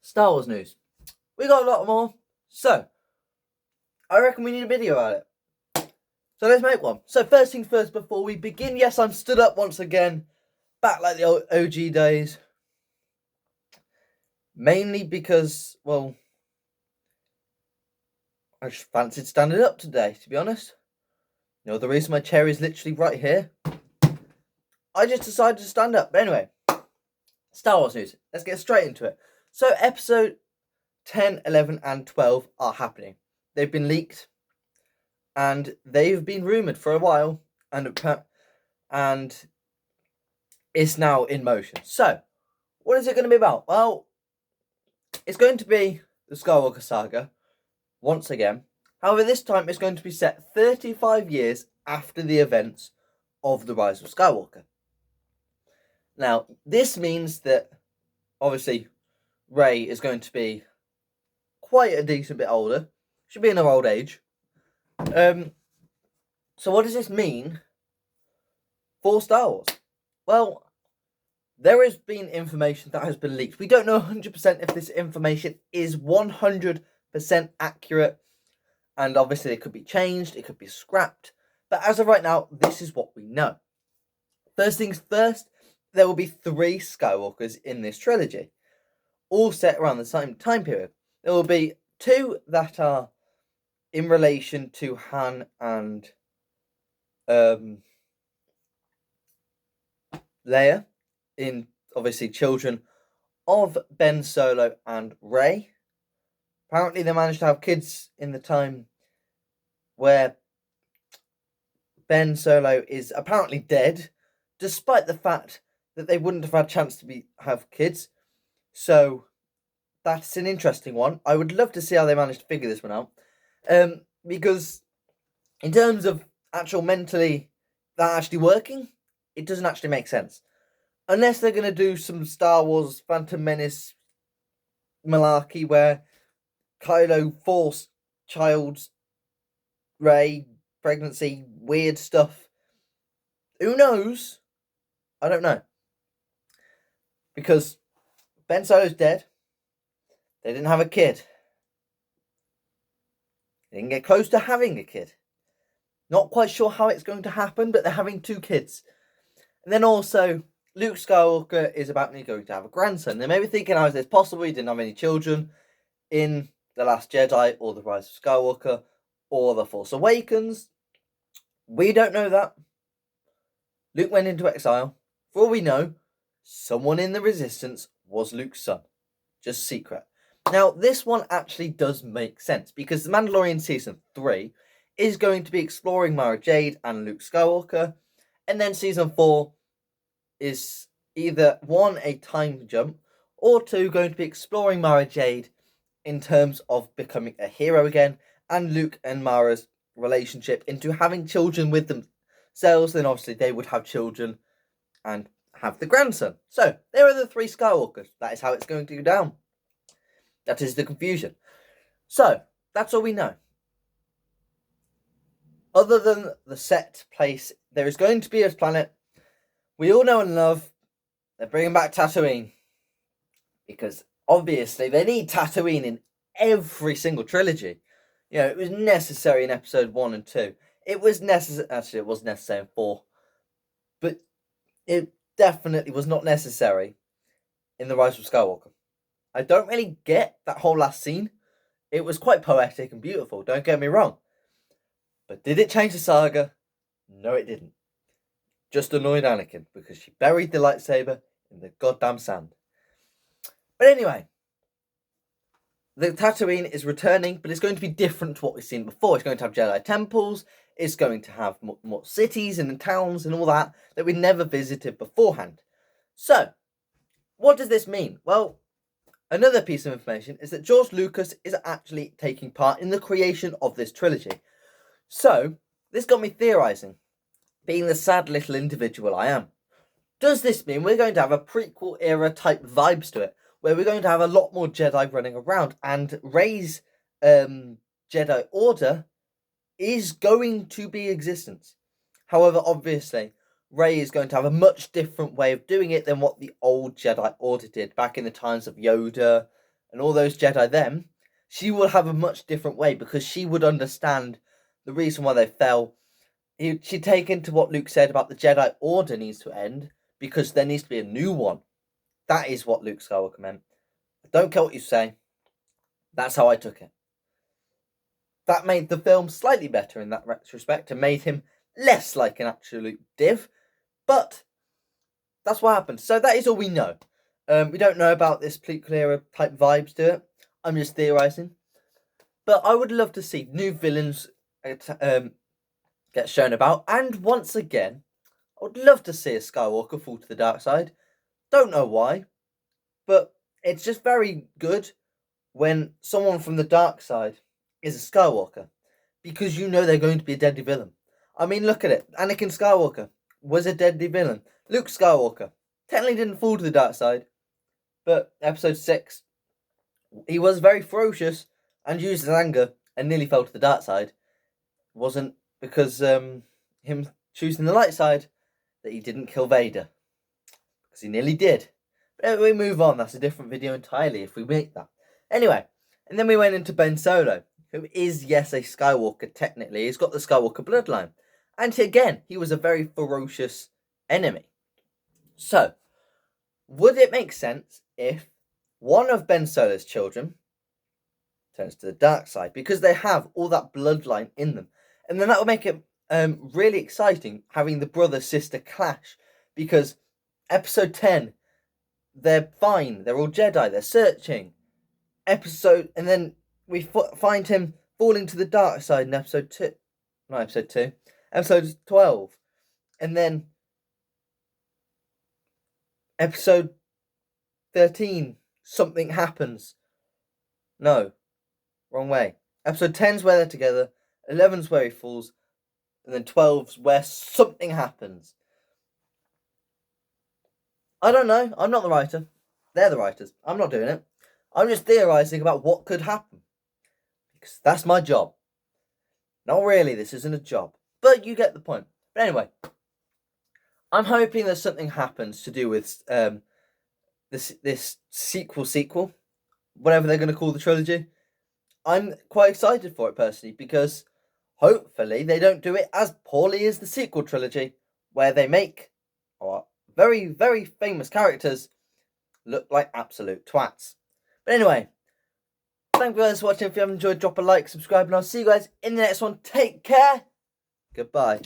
Star Wars news. We got a lot more, so I reckon we need a video on it. So let's make one. So first things first, before we begin, yes, I'm stood up once again, back like the old OG days. Mainly because, well, I just fancied standing up today, to be honest. You know, the reason my chair is literally right here. I just decided to stand up. But anyway, Star Wars news. Let's get straight into it. So episode 10, 11 and 12 are happening. They've been leaked. And they've been rumoured for a while. And it's now in motion. So, what is it going to be about? Well, it's going to be the Skywalker Saga. Once again. However, this time it's going to be set 35 years after the events of The Rise of Skywalker. Now, this means that, obviously, Rey is going to be quite a decent bit older. Should be in her old age. So what does this mean for Star Wars? Well, there has been information that has been leaked. We don't know 100% if this information is 100% accurate. And obviously it could be changed, it could be scrapped. But as of right now, this is what we know. First things first, there will be 3 Skywalkers in this trilogy. All set around the same time period. There will be 2 that are in relation to Han and Leia, in obviously children of Ben Solo and Rey. Apparently they managed to have kids in the time where Ben Solo is apparently dead, despite the fact that they wouldn't have had a chance to have kids. So that's an interesting one. I would love to see how they managed to figure this one out. Because in terms of mentally that actually working, it doesn't actually make sense. Unless they're going to do some Star Wars Phantom Menace malarkey where Kylo forced child's Rey, pregnancy, weird stuff. Who knows? I don't know. Because Ben Solo's dead. They didn't have a kid. They didn't get close to having a kid. Not quite sure how it's going to happen, but they're having 2 kids. And then also, Luke Skywalker is apparently going to have a grandson. They may be thinking, how is this possible? He didn't have any children in The Last Jedi, or The Rise of Skywalker, or The Force Awakens. We don't know that. Luke went into exile. For all we know, someone in the Resistance was Luke's son. Just secret. Now, this one actually does make sense, because The Mandalorian Season 3 is going to be exploring Mara Jade and Luke Skywalker, and then Season 4 is either 1, a time jump, or 2, going to be exploring Mara Jade in terms of becoming a hero again, and Luke and Mara's relationship into having children with themselves. Then obviously they would have children and have the grandson. So there are the 3 Skywalkers. That is how it's going to go down. That is the confusion. So that's all we know. Other than the set place, there is going to be a planet we all know and love. They're bringing back Tatooine, because obviously they need Tatooine in every single trilogy. You know, it was necessary in episode 1 and 2. It was necessary. Actually, it was necessary in 4, but it definitely was not necessary in The Rise of Skywalker. I don't really get that whole last scene. It was quite poetic and beautiful, don't get me wrong. But did it change the saga? No, it didn't. Just annoyed Anakin, because she buried the lightsaber in the goddamn sand. But anyway, the Tatooine is returning, but it's going to be different to what we've seen before. It's going to have Jedi temples. It's going to have more cities and towns and all that we never visited beforehand. So, what does this mean? Well, another piece of information is that George Lucas is actually taking part in the creation of this trilogy. So, this got me theorising, being the sad little individual I am. Does this mean we're going to have a prequel era type vibes to it, where we're going to have a lot more Jedi running around, and Rey's Jedi Order is going to be existence? However, obviously, Rey is going to have a much different way of doing it than what the old Jedi Order did back in the times of Yoda and all those Jedi then, she will have a much different way because she would understand the reason why they fell. She'd take into what Luke said about the Jedi Order needs to end because there needs to be a new one. That is what Luke Skywalker meant. I don't care what you say. That's how I took it. That made the film slightly better in that respect and made him less like an absolute div. But that's what happened. So that is all we know. We don't know about this prequel era type vibes to it. I'm just theorising. But I would love to see new villains get shown about. And once again, I would love to see a Skywalker fall to the dark side. Don't know why. But it's just very good when someone from the dark side is a Skywalker. Because you know they're going to be a deadly villain. I mean, look at it. Anakin Skywalker was a deadly villain. Luke Skywalker technically didn't fall to the dark side. But episode 6, he was very ferocious and used his anger and nearly fell to the dark side. It wasn't because him choosing the light side that he didn't kill Vader. Because he nearly did. But anyway, we move on. That's a different video entirely if we make that. Anyway, and then we went into Ben Solo, who is, yes, a Skywalker technically. He's got the Skywalker bloodline. And again, he was a very ferocious enemy. So, would it make sense if one of Ben Solo's children turns to the dark side? Because they have all that bloodline in them. And then that would make it really exciting having the brother-sister clash. Because episode 10, they're fine. They're all Jedi. They're searching. And then we find him falling to the dark side in episode 2. Not episode 2. Episode 12. And then episode 13, something happens. No, wrong way. Episode 10's where they're together, 11's where he falls, and then 12's where something happens. I don't know. I'm not the writer. They're the writers. I'm not doing it. I'm just theorising about what could happen. Because that's my job. Not really, this isn't a job. But you get the point. But anyway, I'm hoping that something happens to do with this sequel, whatever they're going to call the trilogy. I'm quite excited for it personally because hopefully they don't do it as poorly as the sequel trilogy, where they make very, very famous characters look like absolute twats. But anyway, thank you guys for watching. If you have enjoyed, drop a like, subscribe, and I'll see you guys in the next one. Take care. Goodbye.